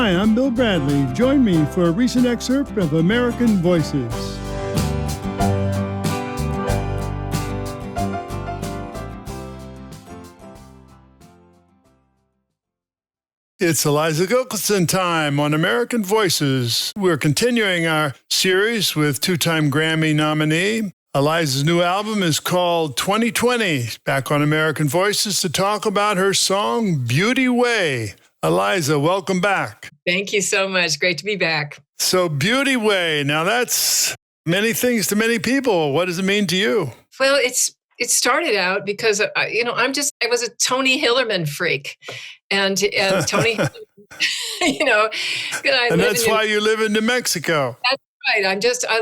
Hi, I'm Bill Bradley. Join me for a recent excerpt of American Voices. It's Eliza Gilkyson time on American Voices. We're continuing our series with two-time Grammy nominee. Eliza's new album is called 2020. Back on American Voices to talk about her song, Beauty Way. Eliza, welcome back. Thank you so much. Great to be back. So Beauty Way, now that's many things to many people. What does it mean to you? Well, it started out because, I was a Tony Hillerman freak. And Tony, and that's why you live in New Mexico. That's right.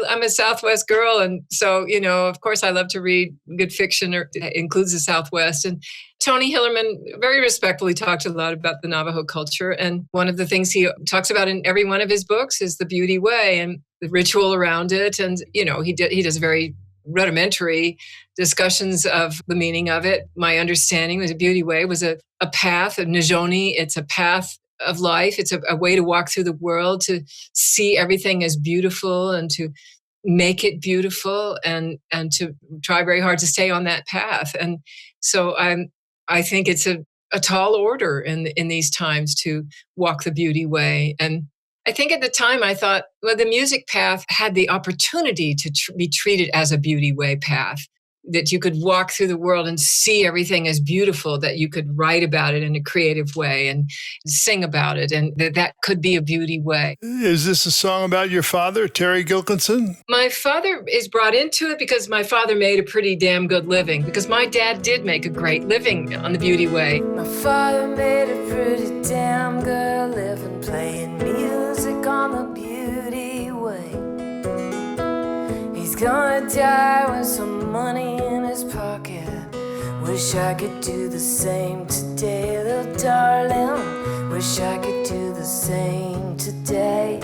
I'm a Southwest girl. And so, of course, I love to read good fiction, includes the Southwest. And Tony Hillerman very respectfully talked a lot about the Navajo culture. And one of the things he talks about in every one of his books is the beauty way and the ritual around it. And, he does very rudimentary discussions of the meaning of it. My understanding was a beauty way was a path, a Nijoni. It's a path of life. It's a way to walk through the world, to see everything as beautiful and to make it beautiful and to try very hard to stay on that path. And so I think it's a tall order in these times to walk the beauty way. And I think at the time I thought, well, the music path had the opportunity to be treated as a beauty way path, that you could walk through the world and see everything as beautiful, that you could write about it in a creative way and sing about it, and that could be a beauty way. Is this a song about your father, Terry Gilkyson? My father is brought into it because my father made a pretty damn good living, because my dad did make a great living on the beauty way. My father made a pretty damn good living playing music on the beauty way. He's gonna die with some money in his pocket. Wish I could do the same today, little darling. Wish I could do the same today.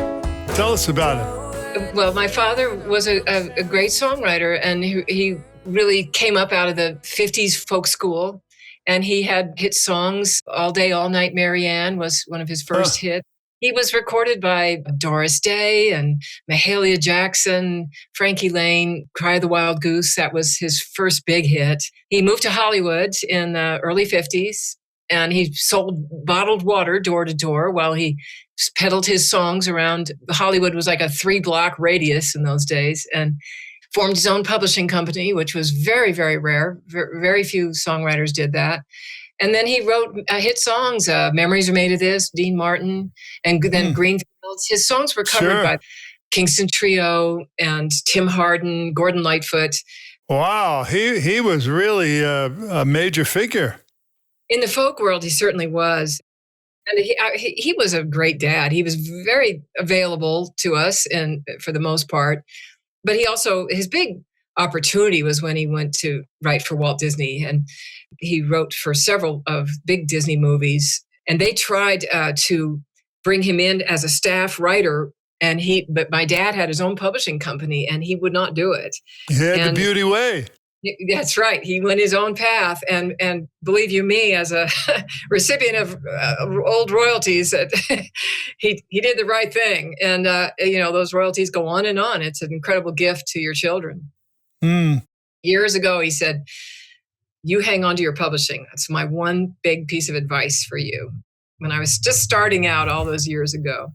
Tell us about it. Well, my father was a great songwriter, and he really came up out of the 50s folk school. And he had hit songs. All Day, All Night, Marianne was one of his first hits. He was recorded by Doris Day and Mahalia Jackson, Frankie Lane, Cry of the Wild Goose. That was his first big hit. He moved to Hollywood in the early 50s, and he sold bottled water door to door while he peddled his songs around. Hollywood was like a 3-block radius in those days, and formed his own publishing company, which was very, very rare. Very few songwriters did that. And then he wrote hit songs, Memories Are Made of This, Dean Martin, and then Greenfields. His songs were covered by Kingston Trio and Tim Hardin, Gordon Lightfoot. Wow, he was really a major figure. In the folk world, he certainly was. And he was a great dad. He was very available to us, and for the most part. But he also, his big opportunity was when he went to write for Walt Disney, and he wrote for several of big Disney movies, and they tried to bring him in as a staff writer, but my dad had his own publishing company, and he would not do it. He had the beauty way. That's right. He went his own path, and believe you me, as a recipient of old royalties, he did the right thing. And those royalties go on and on. It's an incredible gift to your children. Years ago, he said, "You hang on to your publishing. That's my one big piece of advice for you." When I was just starting out all those years ago.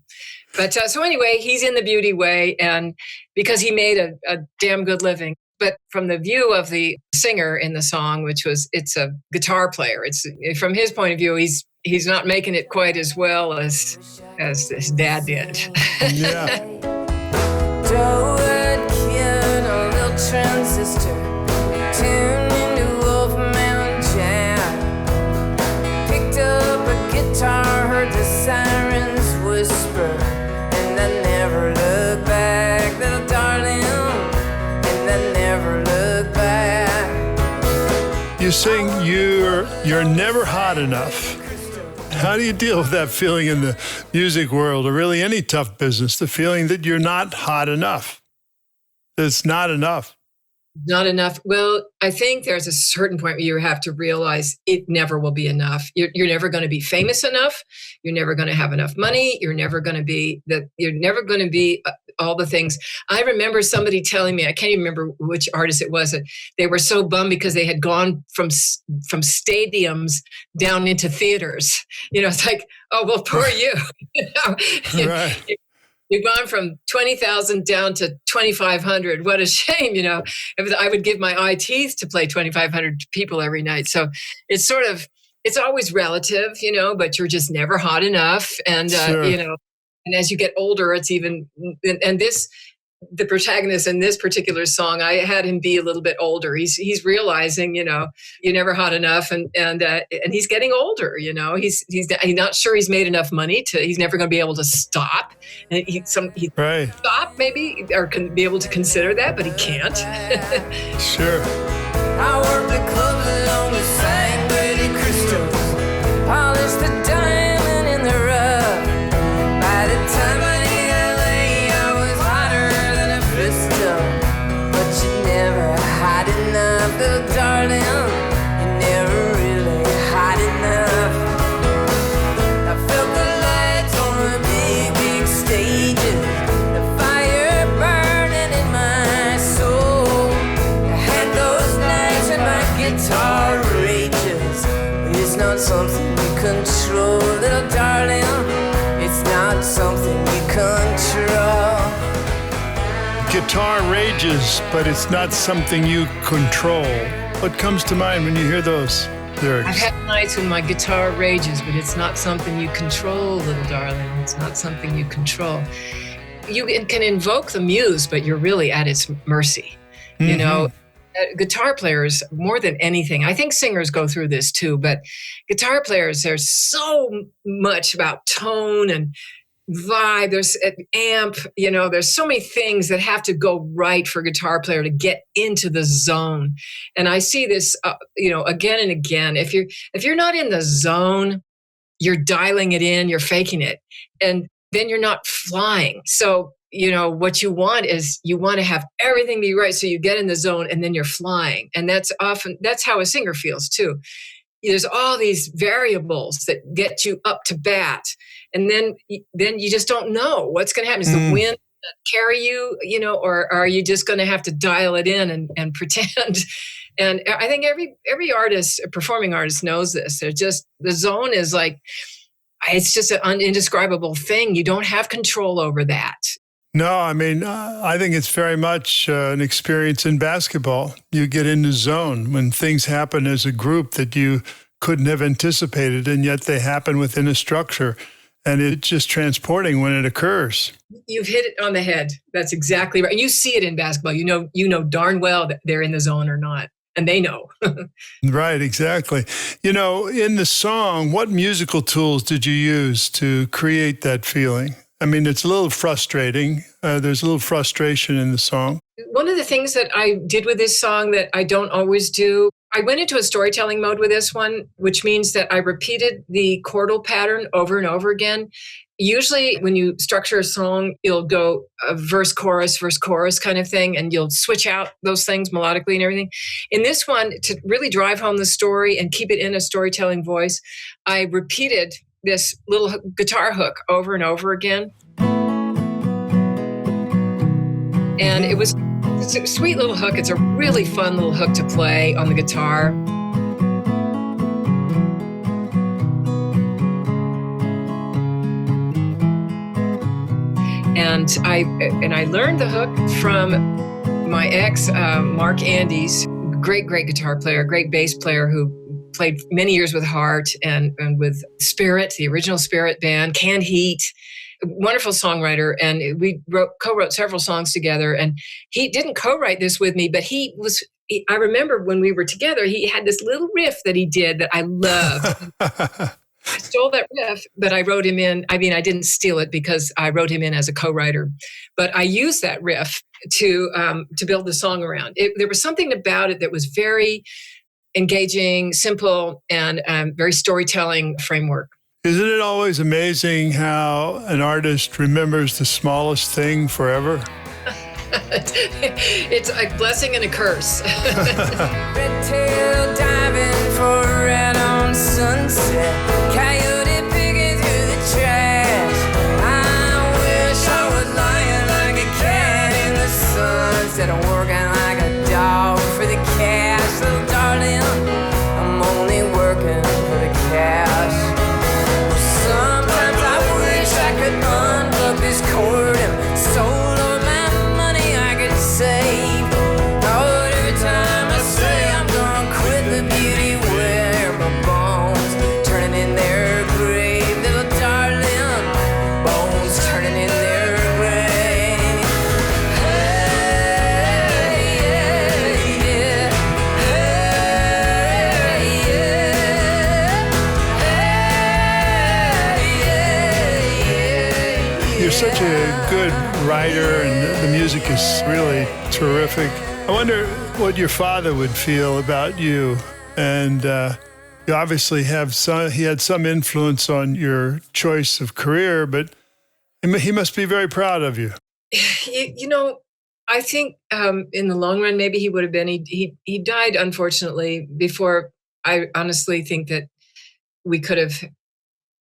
But so anyway, he's in the beauty way, and because he made a damn good living. But from the view of the singer in the song, it's a guitar player. It's from his point of view, he's not making it quite as well as his dad did. Yeah. Transistor tuned into Wolfman Jam. Picked up a guitar, heard the sirens whisper, and I never looked back, little darling, and I never looked back. You sing you're never hot enough. How do you deal with that feeling in the music world, or really any tough business, the feeling that you're not hot enough? It's not enough. Not enough. Well, I think there's a certain point where you have to realize it never will be enough. You're never going to be famous enough. You're never going to have enough money. You're never going to be all the things. I remember somebody telling me, I can't even remember which artist it was, that they were so bummed because they had gone from stadiums down into theaters. It's like, oh, well, poor you. Right. You've gone from 20,000 down to 2,500. What a shame, I would give my eye teeth to play 2,500 people every night. So it's always relative, but you're just never hot enough. And, Sure. And as you get older, it's even, and the protagonist in this particular song, I had him be a little bit older. He's realizing, you're never hot enough, and he's getting older. He's not sure he's made enough money he's never going to be able to stop. And he Right. stop maybe, or can be able to consider that, but he can't. Sure. I work the clubs along the sanguinary crystals, polish the diamond in the rough. By the time I hit LA, I was hotter than a pistol. But you're never hot enough, little darling. You're never really hot enough. I felt the lights on the big stages, the fire burning in my soul. I had those nights when my guitar rages, but it's not something you control, little darling. It's not something you control. Guitar rages, but it's not something you control. What comes to mind when you hear those lyrics? I've had nights when my guitar rages, but it's not something you control, little darling. It's not something you control. You can invoke the muse, but you're really at its mercy. Guitar players, more than anything, I think singers go through this too, but guitar players, there's so much about tone and vibe. There's an amp, there's so many things that have to go right for a guitar player to get into the zone. And I see this, again and again. If you're not in the zone, you're dialing it in, you're faking it, and then you're not flying. So what you want is you want to have everything be right. So you get in the zone and then you're flying. And that's how a singer feels too. There's all these variables that get you up to bat. And then you just don't know what's going to happen. Is the wind carry you, or are you just going to have to dial it in and pretend? And I think every artist, performing artist, knows this. They're just, the zone is like, it's just an indescribable thing. You don't have control over that. No, I think it's very much an experience in basketball. You get in the zone when things happen as a group that you couldn't have anticipated, and yet they happen within a structure. And it's just transporting when it occurs. You've hit it on the head. That's exactly right. You see it in basketball. You know darn well that they're in the zone or not. And they know. Right, exactly. In the song, what musical tools did you use to create that feeling? It's a little frustrating. There's a little frustration in the song. One of the things that I did with this song that I don't always do, I went into a storytelling mode with this one, which means that I repeated the chordal pattern over and over again. Usually when you structure a song, you'll go a verse, chorus kind of thing, and you'll switch out those things melodically and everything. In this one, to really drive home the story and keep it in a storytelling voice, I repeated this little guitar hook over and over again. And it's a sweet little hook. It's a really fun little hook to play on the guitar. And I learned the hook from my ex, Mark Andes, great guitar player, great bass player who played many years with Heart and with Spirit, the original Spirit band, Canned Heat, wonderful songwriter. And we co-wrote several songs together. And he didn't co-write this with me, but I remember when we were together, he had this little riff that he did that I loved. I stole that riff, but I wrote him in. I didn't steal it because I wrote him in as a co-writer, but I used that riff to build the song around. There was something about it that was very engaging, simple, and very storytelling framework. Isn't it always amazing how an artist remembers the smallest thing forever? It's a blessing and a curse. Red tail diving for a red on sunset. Coyote picking through the trash. I wish I was lying like a cat in the sun instead of working like a dog for the cash. Little darling, I'm only working for the cash. Sometimes I wish I could unplug this cord and sold all my money I could save. Oh, every time I say I'm gonna quit, the beauty wear my bones turning in their grave. Little darling, bones turning in their grave. Hey, yeah, yeah. Hey, yeah. You're such a good writer, and the music is really terrific. I wonder what your father would feel about you. And you obviously he had some influence on your choice of career, but he must be very proud of you. You know, I think in the long run, maybe he would have been. He died, unfortunately, before I honestly think that we could have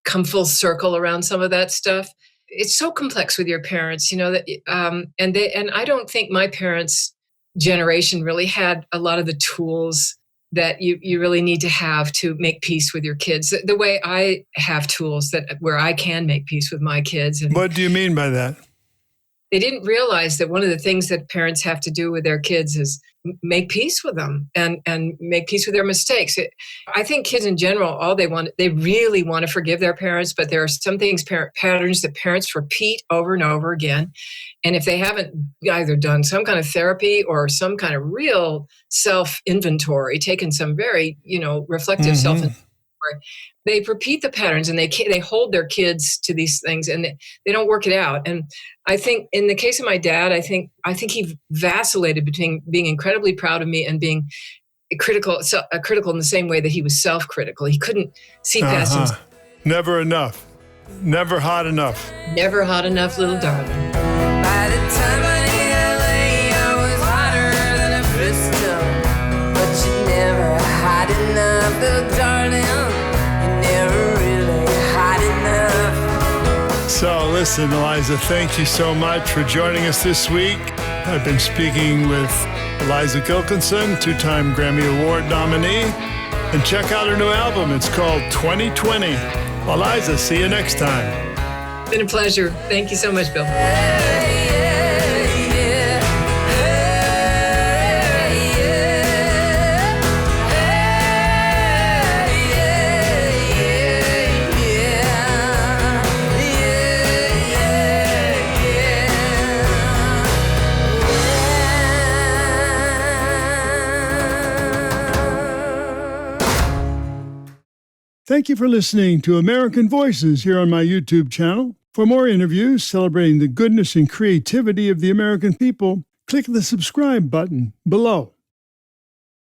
come full circle around some of that stuff. It's so complex with your parents, you know, that and I don't think my parents' generation really had a lot of the tools that you really need to have to make peace with your kids. The way I have tools where I can make peace with my kids. And What do you mean by that? they didn't realize that one of the things that parents have to do with their kids is make peace with them and make peace with their mistakes. I think kids in general, they really want to forgive their parents, but there are some patterns that parents repeat over and over again. And if they haven't either done some kind of therapy or some kind of real self-inventory, taken some very, reflective self-inventory, they repeat the patterns and they hold their kids to these things and they don't work it out. And I think in the case of my dad, I think he vacillated between being incredibly proud of me and being critical in the same way that he was self-critical. He couldn't see past himself. Never enough. Never hot enough. Never hot enough, little darling. By the time I hit LA, I was hotter than a pistol. But you're never hot enough, little darling. You're never really hot enough. So listen, Eliza, thank you so much for joining us this week. I've been speaking with Eliza Gilkyson, 2-time Grammy Award nominee. And check out her new album. It's called 2020. Eliza, see you next time. It's been a pleasure. Thank you so much, Bill. Thank you for listening to American Voices here on my YouTube channel. For more interviews celebrating the goodness and creativity of the American people, click the subscribe button below.